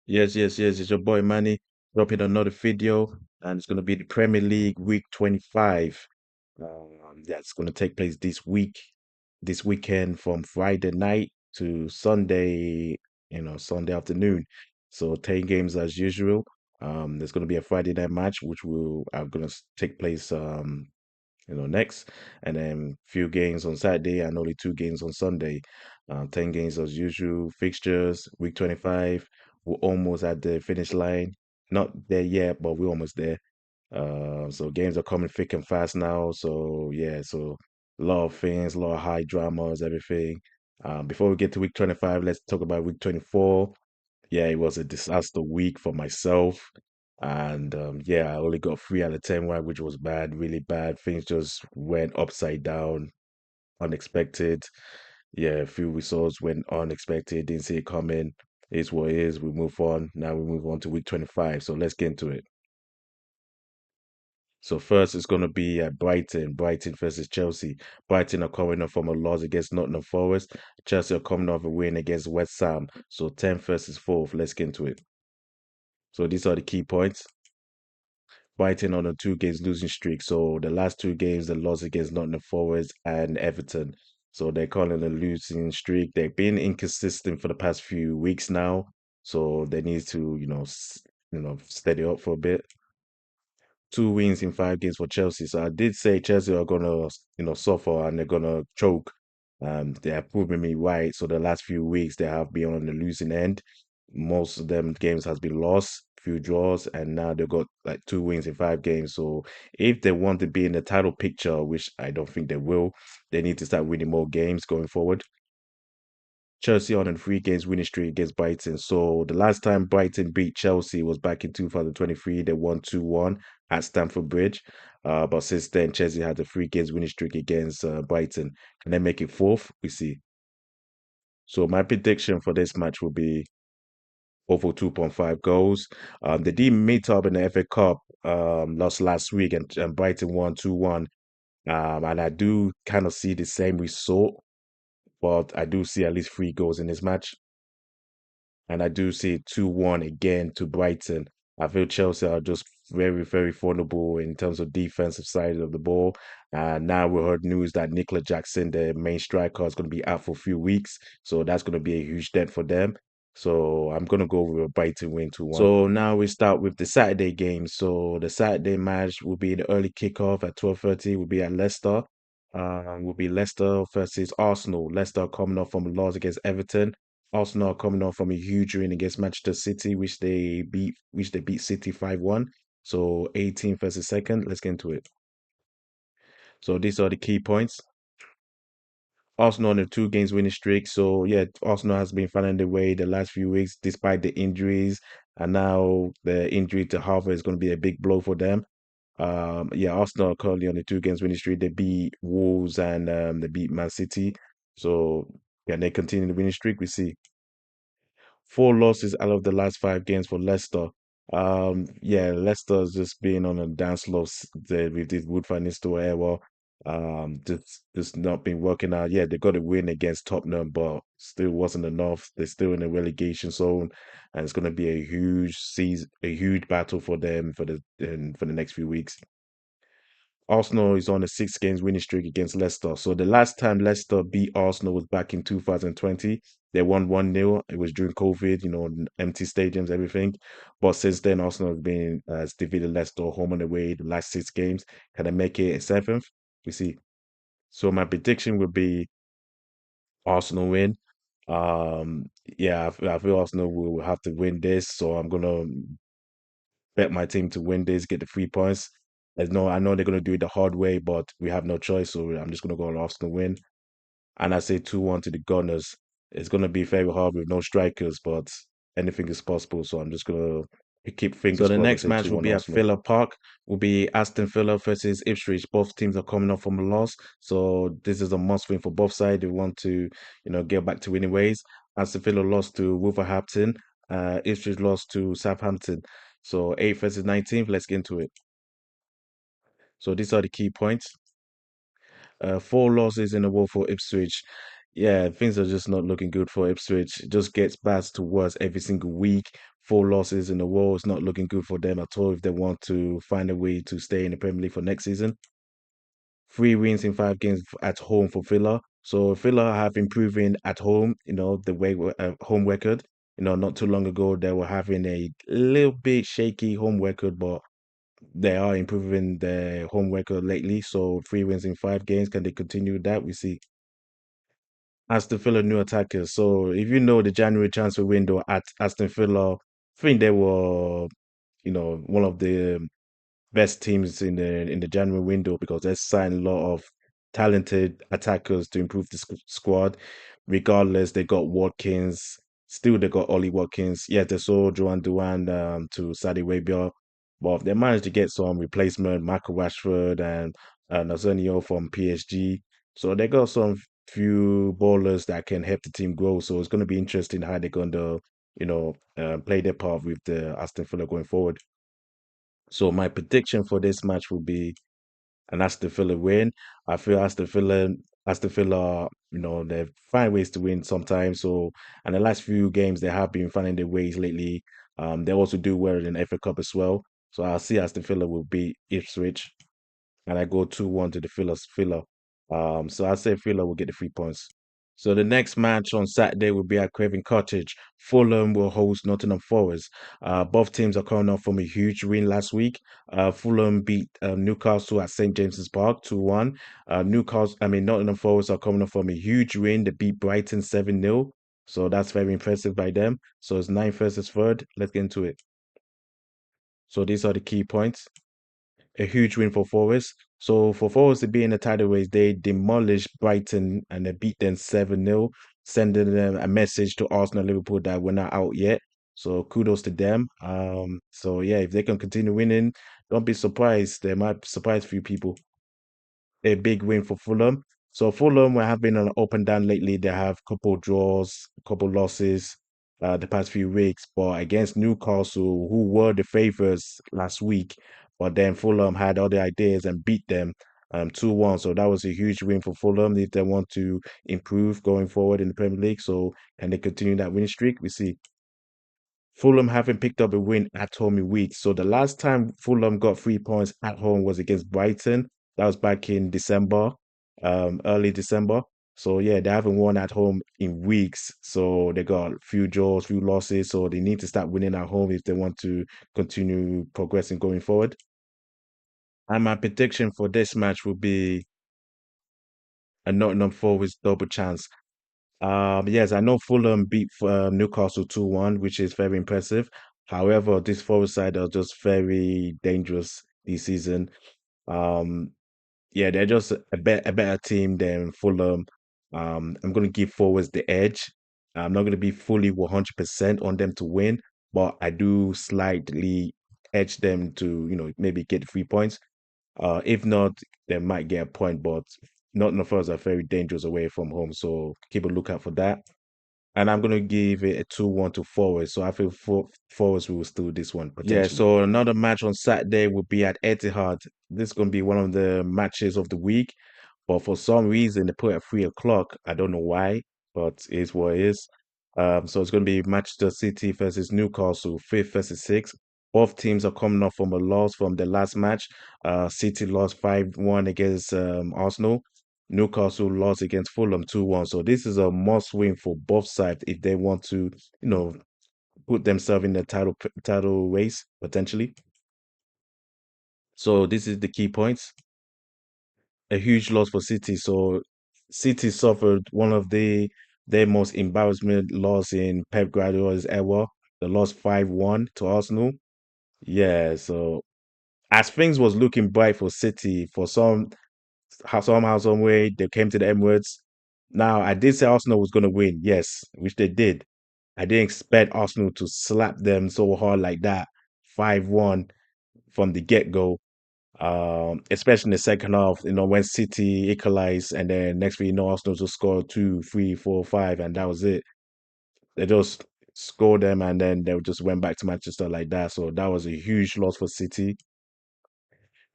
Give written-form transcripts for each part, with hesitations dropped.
Yes. It's your boy Manny dropping another video, and it's going to be the Premier League Week 25. Yeah, it's going to take place this weekend from Friday night to Sunday, Sunday afternoon. So 10 games as usual. There's going to be a Friday night match, which will are going to take place next, and then few games on Saturday and only two games on Sunday. 10 games as usual. Fixtures, week 25. We're almost at the finish line. Not there yet, but we're almost there. So games are coming thick and fast now. So yeah, so a lot of things, a lot of high dramas, everything. Before we get to week 25, let's talk about week 24. Yeah, it was a disaster week for myself. And yeah, I only got 3 out of 10 right, which was bad, really bad. Things just went upside down, unexpected. Yeah, a few results went unexpected, didn't see it coming. It's what it is. We move on. Now we move on to week 25. So let's get into it. So first it's going to be at Brighton versus Chelsea. Brighton are coming off from a loss against Nottingham Forest. Chelsea are coming off a win against West Ham. So 10th versus 4th. Let's get into it. So these are the key points. Brighton on a 2 games losing streak. So the last 2 games, they lost against Nottingham Forest and Everton. So they're calling a losing streak. They've been inconsistent for the past few weeks now. So they need to, steady up for a bit. 2 wins in 5 games for Chelsea. So I did say Chelsea are gonna, suffer and they're gonna choke. They have proven me right. So the last few weeks they have been on the losing end. Most of them games has been lost, few draws, and now they've got like 2 wins in 5 games. So if they want to be in the title picture, which I don't think they will, they need to start winning more games going forward. Chelsea on a 3 games winning streak against Brighton. So the last time Brighton beat Chelsea was back in 2023. They won 2-1 at Stamford Bridge. But since then, Chelsea had a 3 games winning streak against Brighton. Can they make it fourth? We see. So my prediction for this match will be over 2.5 goals. They did meet up in the FA Cup lost last week, and Brighton won 2-1. And I do kind of see the same result, but I do see at least 3 goals in this match. And I do see 2-1 again to Brighton. I feel Chelsea are just very vulnerable in terms of defensive side of the ball. And now we heard news that Nicola Jackson, the main striker, is going to be out for a few weeks. So that's going to be a huge dent for them. So I'm going to go with a Brighton win 2-1. So now we start with the Saturday game. So the Saturday match will be the early kickoff at 12:30. Will be at Leicester. Will be Leicester versus Arsenal. Leicester coming off from a loss against Everton. Arsenal are coming off from a huge win against Manchester City, which they beat City 5-1. So 18th versus second. Let's get into it. So these are the key points. Arsenal on a 2 games winning streak. So yeah, Arsenal has been finding their way the last few weeks despite the injuries. And now the injury to Harvard is going to be a big blow for them. Yeah, Arsenal are currently on a 2 games winning streak. They beat Wolves and they beat Man City. So can they continue the winning streak? We see. 4 losses out of the last 5 games for Leicester. Yeah, Leicester's just been on a dance slow with this Wood Van Nistelrooy era. Just not been working out. Yeah, they got a win against Tottenham, but still wasn't enough. They're still in the relegation zone, and it's going to be a huge season, a huge battle for them for the next few weeks. Arsenal is on a 6 games winning streak against Leicester. So the last time Leicester beat Arsenal was back in 2020. They won 1-0. It was during COVID, empty stadiums, everything. But since then, Arsenal has defeated Leicester home and away the last 6 games. Can they make it a seventh? We see. So my prediction would be Arsenal win. Yeah, I feel Arsenal will have to win this. So I'm gonna bet my team to win this, get the 3 points. I know they're gonna do it the hard way, but we have no choice. So I'm just gonna go on Arsenal win, and I say 2-1 to the Gunners. It's gonna be very hard with no strikers, but anything is possible. So I'm just gonna keep So fingers the crossed and next say match will 2-1 be at Arsenal. Villa Park. Will be Aston Villa versus Ipswich. Both teams are coming off from a loss, so this is a must win for both sides. They want to, get back to winning ways. Aston Villa lost to Wolverhampton. Ipswich lost to Southampton. So 8th versus 19th. Let's get into it. So these are the key points. 4 losses in a row for Ipswich. Yeah, things are just not looking good for Ipswich. It just gets bad to worse every single week. four losses in a row. It's not looking good for them at all if they want to find a way to stay in the Premier League for next season. Three wins in five games at home for Villa. So Villa have improving at home, the way home record. Not too long ago they were having a little bit shaky home record, but they are improving their home record lately. So three wins in five games. Can they continue that? We see. Aston Villa new attackers. So if you know the January transfer window at Aston Villa, I think they were, one of the best teams in the January window because they signed a lot of talented attackers to improve the squad. Regardless, they got Watkins. Still, they got Ollie Watkins. Yeah, they sold Joan Duran to Saudi Arabia, but they managed to get some replacement, Michael Rashford and Nazario from PSG. So they got some few ballers that can help the team grow. So it's going to be interesting how they're going to, play their part with the Aston Villa going forward. So my prediction for this match will be an Aston Villa win. I feel Aston Villa, they find ways to win sometimes. So, and the last few games they have been finding their ways lately. They also do well in FA Cup as well. So I'll see Aston Villa will beat Ipswich, and I go 2-1 to the Villa. So I say Villa will get the 3 points. So the next match on Saturday will be at Craven Cottage. Fulham will host Nottingham Forest. Both teams are coming off from a huge win last week. Fulham beat Newcastle at St James's Park 2-1. Nottingham Forest are coming off from a huge win. They beat Brighton 7-0. So that's very impressive by them. So it's 9 versus third. Let's get into it. So these are the key points. A huge win for Forest. So for Forest to be in the title race, they demolished Brighton and they beat them 7-0, sending them a message to Arsenal and Liverpool that we're not out yet. So kudos to them. So yeah, if they can continue winning, don't be surprised. They might surprise a few people. A big win for Fulham. So Fulham have been on an up and down lately. They have a couple draws, a couple losses the past few weeks, but against Newcastle, who were the favourites last week, but then Fulham had other ideas and beat them 2-1. So that was a huge win for Fulham if they want to improve going forward in the Premier League. So can they continue that winning streak? We see. Fulham haven't picked up a win at home in weeks. So the last time Fulham got 3 points at home was against Brighton. That was back in December, early December. So yeah, they haven't won at home in weeks. So they got a few draws, few losses. So they need to start winning at home if they want to continue progressing going forward. And my prediction for this match will be a Nottingham Forest double chance. Yes, I know Fulham beat Newcastle 2-1, which is very impressive. However, this Forest side are just very dangerous this season. Um, yeah, they're just a better team than Fulham. I'm going to give Forwards the edge. I'm not going to be fully 100% on them to win, but I do slightly edge them to, maybe get 3 points. If not, they might get a point, but Nottingham Forest are very dangerous away from home, so keep a lookout for that. And I'm gonna give it a 2-1 to Forest. So I feel Forest will steal this one Yeah, potentially. So another match on Saturday will be at Etihad. This is gonna be one of the matches of the week, but for some reason they put it at 3 o'clock. I don't know why, but it is what it is. So it's gonna be Manchester City versus Newcastle, fifth versus sixth. Both teams are coming off from a loss from the last match. City lost 5-1 against Arsenal. Newcastle lost against Fulham 2-1. So this is a must win for both sides if they want to, you know, put themselves in the title race potentially. So this is the key points. A huge loss for City. So City suffered one of their most embarrassment loss in Pep Guardiola's era. They lost 5-1 to Arsenal. Yeah, so as things was looking bright for City, for somehow, some way, they came to the Emirates. Now, I did say Arsenal was going to win, yes, which they did. I didn't expect Arsenal to slap them so hard like that, 5-1 from the get-go. Especially in the second half, when City equalized, and then next thing you know, Arsenal just scored 2, 3, 4, 5, and that was it. They just scored them, and then they just went back to Manchester like that. So that was a huge loss for City.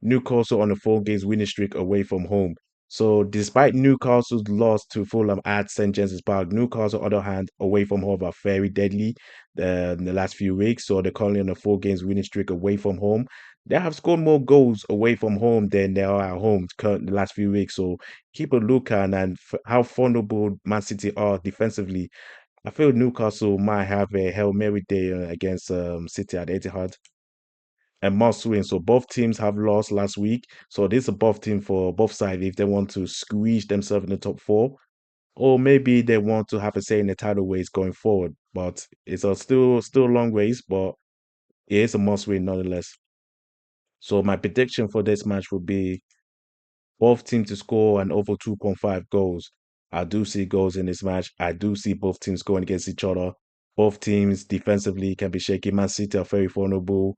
Newcastle on a 4 games winning streak away from home. So despite Newcastle's loss to Fulham at St James's Park, Newcastle, on the other hand, away from home are very deadly in the last few weeks. So they're currently on a 4 games winning streak away from home. They have scored more goals away from home than they are at home the last few weeks. So keep a look at and how vulnerable Man City are defensively. I feel Newcastle might have a Hail Mary day against City at Etihad and must win. So both teams have lost last week. So this is a both team for both sides if they want to squeeze themselves in the top four, or maybe they want to have a say in the title race going forward. But it's a still a long race, but it is a must win nonetheless. So my prediction for this match would be both teams to score and over 2.5 goals. I do see goals in this match. I do see both teams going against each other. Both teams defensively can be shaky. Man City are very vulnerable.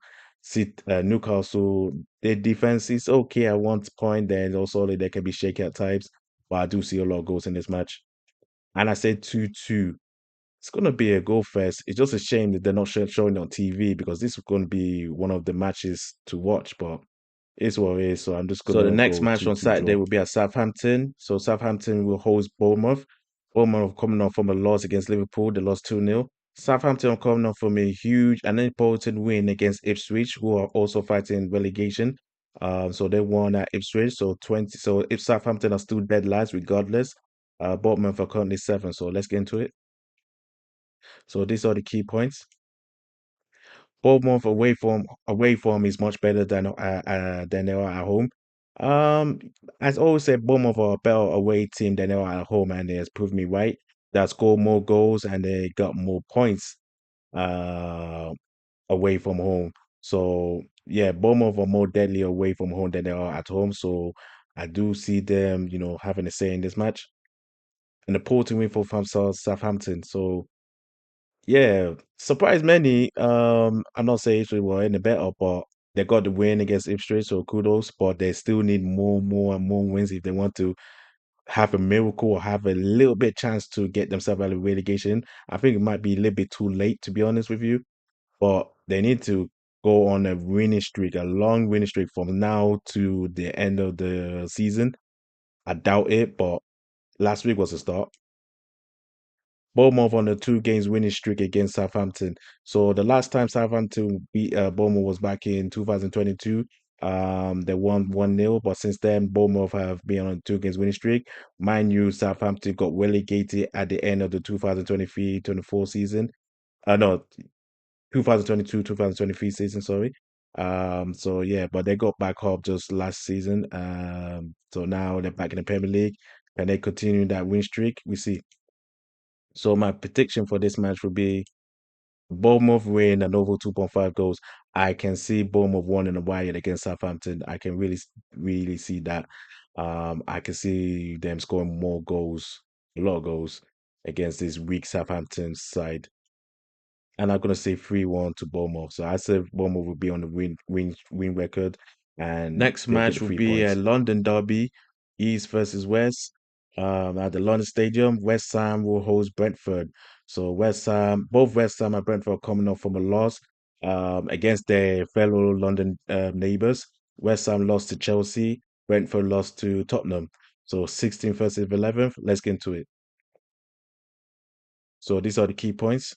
Newcastle, their defense is okay at one point, then also they can be shaky at times. But I do see a lot of goals in this match. And I said 2-2. It's going to be a goal fest. It's just a shame that they're not showing it on TV because this is going to be one of the matches to watch. But it's what it is. So I'm just So the gonna next go match on 2-2 Saturday draw. will be at Southampton. So Southampton will host Bournemouth. Bournemouth coming off from a loss against Liverpool. They lost 2-0. Southampton are coming off from a huge and important win against Ipswich, who are also fighting relegation. So they won at Ipswich. So 20. So if Southampton are still dead last, regardless, Bournemouth are currently 7. So let's get into it. So these are the key points. Bournemouth away from is much better than they are at home. Um, as always said, Bournemouth are a better away team than they are at home, and it has proved me right. They scored more goals and they got more points uh away from home. So yeah, Bournemouth are more deadly away from home than they are at home. So I do see them, having a say in this match. And the Porto win for Southampton. So yeah, surprised many. I'm not saying Ipswich were any better, but they got the win against Ipswich, so kudos. But they still need more, and more wins if they want to have a miracle or have a little bit chance to get themselves out of relegation. I think it might be a little bit too late, to be honest with you. But they need to go on a winning streak, a long winning streak from now to the end of the season. I doubt it, but last week was a start. Bournemouth on a 2 games winning streak against Southampton. So the last time Southampton beat Bournemouth was back in 2022. They won 1-0, but since then Bournemouth have been on a 2 games winning streak. Mind you, Southampton got relegated at the end of the 2023-24 season. No, 2022-2023 season, sorry. So yeah, but they got back up just last season. So now they're back in the Premier League. Can they continue that win streak? We see. So my prediction for this match would be Bournemouth win and over 2.5 goals. I can see Bournemouth winning a wide against Southampton. I can really see that. I can see them scoring more goals, a lot of goals against this weak Southampton side. And I'm gonna say 3-1 to Bournemouth. So I said Bournemouth will be on the win record and Next they'll get match the will three be a points. London derby, East versus West. At the London Stadium, West Ham will host Brentford. So both West Ham and Brentford are coming off from a loss against their fellow London neighbours. West Ham lost to Chelsea, Brentford lost to Tottenham. So 16th versus 11th. Let's get into it. So these are the key points.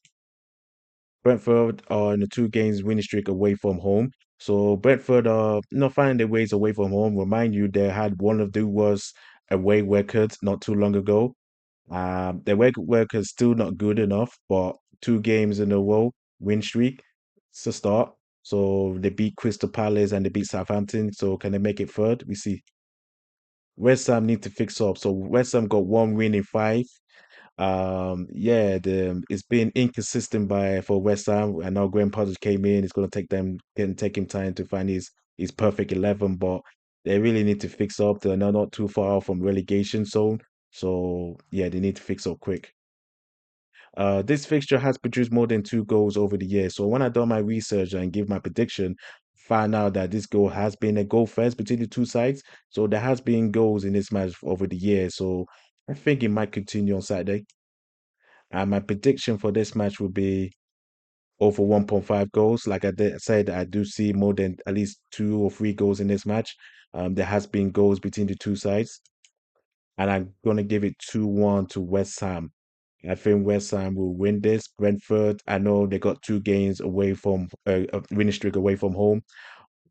Brentford are in a 2 games winning streak away from home. So Brentford are not finding their ways away from home. Remind you, they had one of the worst away records not too long ago. Their record's still not good enough, but 2 games in a row win streak. It's a start. So they beat Crystal Palace and they beat Southampton. So can they make it third? We see. West Ham need to fix up. So West Ham got 1 win in 5. Yeah, it's been inconsistent for West Ham. I know Graham Potter came in. It's gonna take him time to find his perfect 11, but they really need to fix up. They're not too far off from relegation zone, so yeah, they need to fix up quick. This fixture has produced more than 2 goals over the years. So when I done my research and give my prediction, find out that this goal has been a goal first between the two sides. So there has been goals in this match over the years. So I think it might continue on Saturday. And my prediction for this match would be over 1.5 goals. Like said, I do see more than at least 2 or 3 goals in this match. There has been goals between the two sides. and I'm gonna give it 2-1 to West Ham. I think West Ham will win this. Brentford, I know they got 2 games away from a winning streak away from home,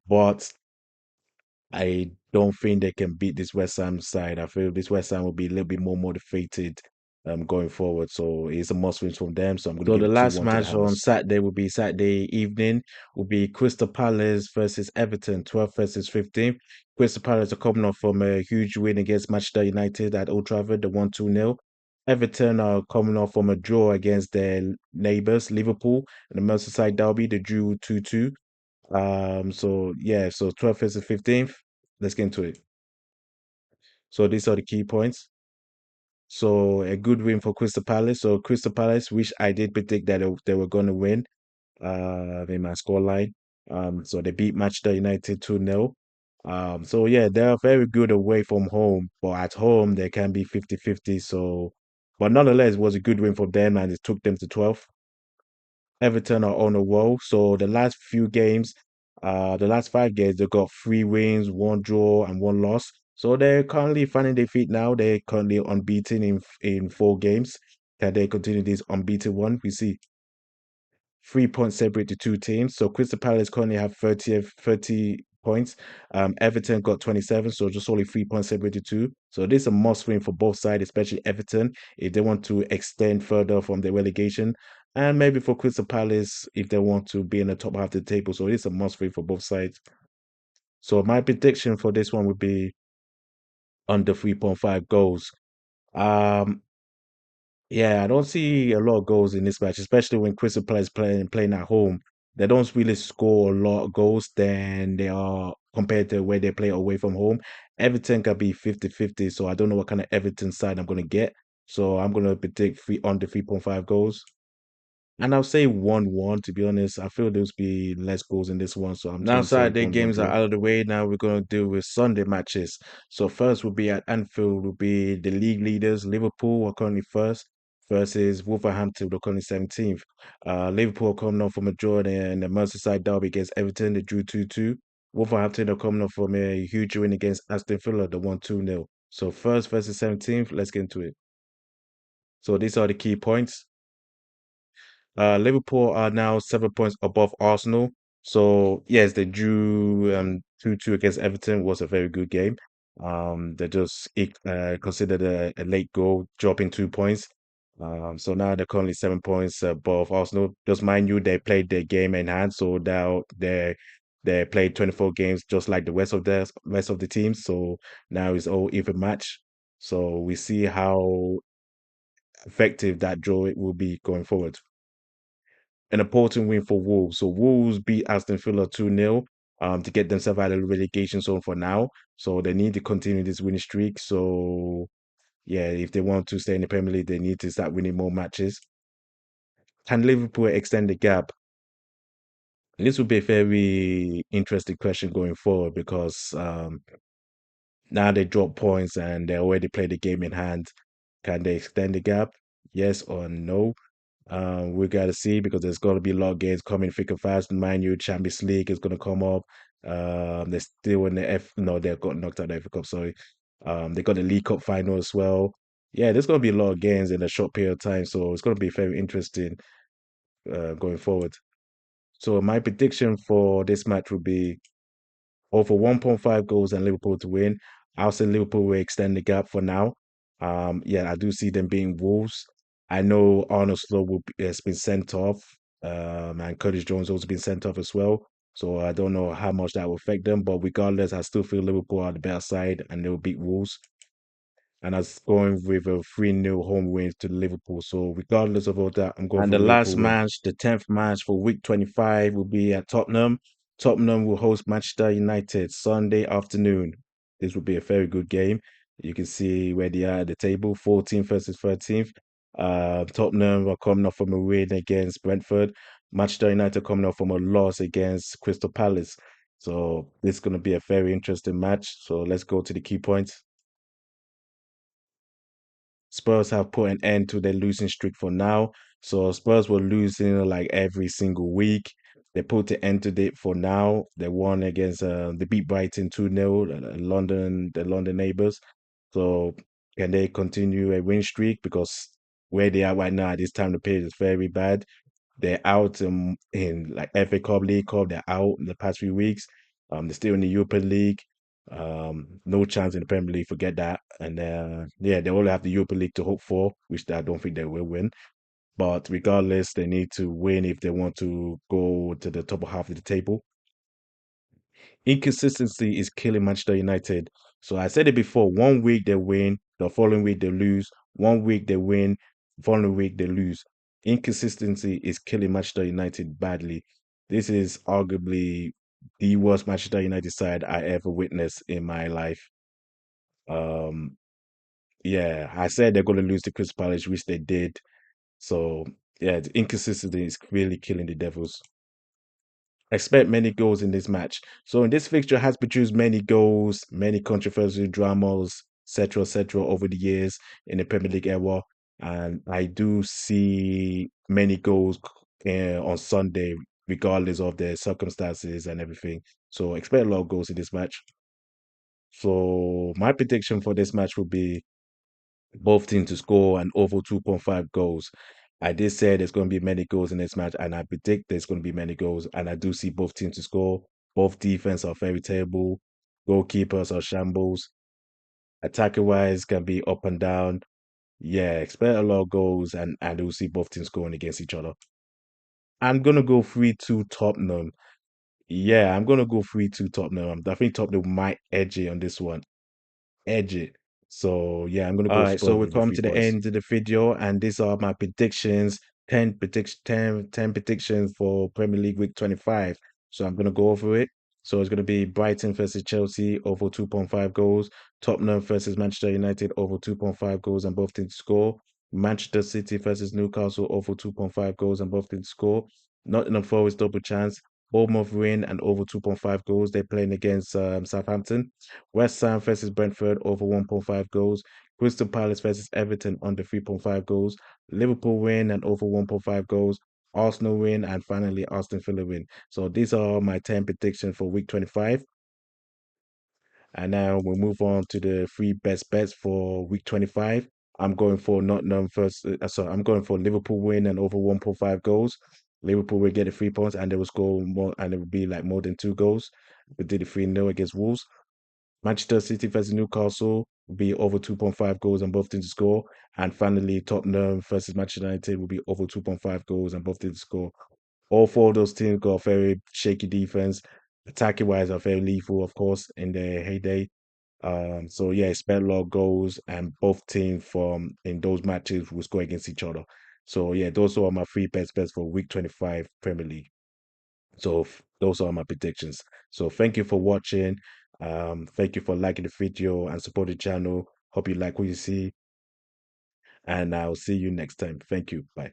but I don't think they can beat this West Ham side. I feel this West Ham will be a little bit more motivated going forward. So it's a must win from them. So I'm going to So give the it 2 last 1 to the match on Hammers. Saturday will be Saturday evening. Will be Crystal Palace versus Everton, 12th versus 15th. Crystal Palace are coming off from a huge win against Manchester United at Old Trafford, the 1-2-0. Everton are coming off from a draw against their neighbours, Liverpool, in the Merseyside derby. They drew 2-2. So yeah, so 12th versus 15th. Let's get into it. So these are the key points. So a good win for Crystal Palace. So Crystal Palace, which I did predict that they were going to win in my scoreline. So they beat Manchester United 2-0. So yeah, they're very good away from home, but at home they can be 50-50. So, but nonetheless, it was a good win for them and it took them to 12th. Everton are on a roll. So the last 5 games, they got 3 wins, 1 draw, and 1 loss. So they're currently finding their feet now. They're currently unbeaten in 4 games. Can they continue this unbeaten one? We see 3 points separate the 2 teams. So Crystal Palace currently have 30 points. Everton got 27, so just only 3 points separate the two. So this is a must win for both sides, especially Everton, if they want to extend further from the relegation. And maybe for Crystal Palace, if they want to be in the top half of the table. So it is a must win for both sides. So my prediction for this one would be under 3.5 goals. Um, Yeah, I don't see a lot of goals in this match, especially when Crystal Palace playing at home. They don't really score a lot of goals than they are compared to where they play away from home. Everton can be 50-50, so I don't know what kind of Everton side I'm gonna get. So I'm gonna predict under 3.5 goals. And I'll say 1-1, to be honest. I feel there'll be less goals in this one, so I'm just Now gonna say Saturday 1-1 games are draw. out of the way. Now we're going to deal with Sunday matches. So first will be at Anfield will be the league leaders. Liverpool are currently first versus Wolverhampton, they're currently 17th. Liverpool are coming off from a draw in the Merseyside derby against Everton. They drew 2-2. Wolverhampton are coming off from a huge win against Aston Villa, the 1-2-0. So first versus 17th. Let's get into it. So these are the key points. Liverpool are now 7 points above Arsenal. So yes, they drew 2-2 against Everton was a very good game. They just considered a late goal, dropping 2 points. So now they're currently 7 points above Arsenal. Just mind you, they played their game in hand, so now they played 24 games just like the rest of the teams. So now it's all even match. So we see how effective that draw it will be going forward. An important win for Wolves. So Wolves beat Aston Villa 2-0 to get themselves out of the relegation zone for now. So they need to continue this winning streak. So yeah, if they want to stay in the Premier League, they need to start winning more matches. Can Liverpool extend the gap? This will be a very interesting question going forward because now they drop points and they already play the game in hand. Can they extend the gap? Yes or no? We got to see because there's going to be a lot of games coming thick and fast. Mind you, Champions League is going to come up. They're still in the no, they got knocked out of the FA Cup. Sorry. They got the League Cup final as well. Yeah, there's going to be a lot of games in a short period of time, so it's going to be very interesting going forward. So my prediction for this match would be over 1.5 goals and Liverpool to win. I'll say Liverpool will extend the gap for now. Yeah, I do see them being Wolves. I know Arnold Slow has been sent off, and Curtis Jones also been sent off as well. So I don't know how much that will affect them. But regardless, I still feel Liverpool are the better side and they'll beat Wolves. And I was going with a 3-0 home win to Liverpool. So regardless of all that, I'm going And for the last Liverpool win. match, the 10th match for week 25 will be at Tottenham. Tottenham will host Manchester United Sunday afternoon. This will be a very good game. You can see where they are at the table, 14th versus 13th. Tottenham are coming off from a win against Brentford. Manchester United coming off from a loss against Crystal Palace. So this is going to be a very interesting match. So let's go to the key points. Spurs have put an end to their losing streak for now. So Spurs were losing like every single week. They put an end to it for now. They won against they beat Brighton 2-0, the London neighbors. So Can they continue a win streak? Because where they are right now at this time, the pace is very bad. They're out in like FA Cup, League Cup. They're out in the past few weeks. They're still in the Europa League. No chance in the Premier League. Forget that. And yeah, they only have the Europa League to hope for, which I don't think they will win. But regardless, they need to win if they want to go to the top half of the table. Inconsistency is killing Manchester United. So I said it before, 1 week they win, the following week they lose, 1 week they win, following week they lose. Inconsistency is killing Manchester United badly. This is arguably the worst Manchester United side I ever witnessed in my life. Um, yeah, I said they're going to lose to Crystal Palace, which they did. So yeah, the inconsistency is really killing the Devils. Expect many goals in this match. So in this fixture has produced many goals, many controversial dramas, etc., over the years in the Premier League era, and I do see many goals on Sunday, regardless of the circumstances and everything. So expect a lot of goals in this match. So my prediction for this match would be both teams to score an over 2.5 goals. I did say there's going to be many goals in this match, and I predict there's going to be many goals, and I do see both teams to score. Both defense are very terrible. Goalkeepers are shambles. Attacking wise can be up and down. Yeah, expect a lot of goals, and we'll see both teams scoring against each other. I'm gonna go 3-2 Tottenham. Yeah, I'm gonna go 3-2 Tottenham. I think Tottenham might edge it on this one. Edge it. So yeah, I'm gonna All go right, so Spurs we with the come three to the points. end of the video, and these are my predictions. 10 predictions for Premier League Week 25. So I'm gonna go over it. So it's gonna be Brighton versus Chelsea over 2.5 goals. Tottenham versus Manchester United over 2.5 goals and both teams score. Manchester City versus Newcastle over 2.5 goals and both teams score. Nottingham Forest double chance. Bournemouth win and over 2.5 goals. They're playing against Southampton. West Ham versus Brentford over 1.5 goals. Crystal Palace versus Everton under 3.5 goals. Liverpool win and over 1.5 goals. Arsenal win and finally Aston Villa win. So these are my 10 predictions for week 25. And now we'll move on to the three best bets for week 25. I'm going for Nottingham first. Sorry, I'm going for Liverpool win and over 1.5 goals. Liverpool will get the 3 points and they will score more, and it will be like more than 2 goals. We did a 3-0 against Wolves. Manchester City versus Newcastle will be over 2.5 goals and both teams to score. And finally, Tottenham versus Manchester United will be over 2.5 goals and both teams to score. All four of those teams got a very shaky defense. Attacking wise, are very lethal, of course, in their heyday. So yeah, expect a lot of goals, and both teams from in those matches will score against each other. So yeah, those are my three bets for Week 25 Premier League. So those are my predictions. So thank you for watching. Thank you for liking the video and support the channel. Hope you like what you see, and I'll see you next time. Thank you. Bye.